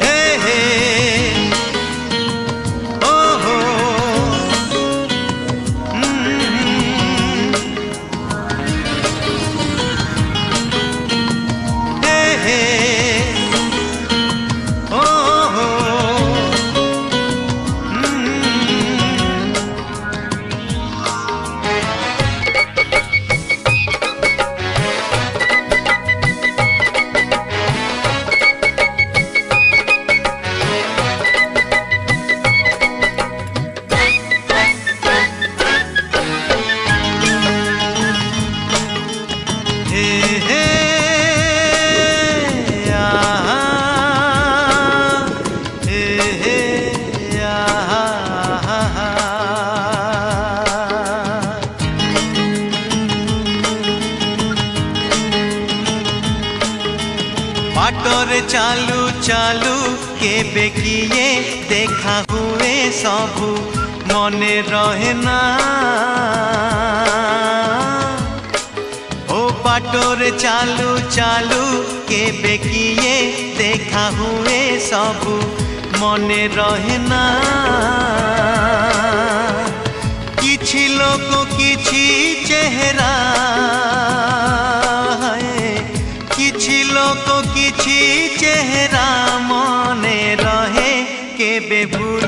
हे हे ओ हो हे हे ओ हो बाटरे चालू चालू केबे किए देखा हुए सबू मने रहे ना ओ बाटरे चालू चालू केबे किए देखा हुए सबू मने रहे ना किछि लोक किछि चेहरा किछि लोक किछि चेहरा मने रहे केबे भूल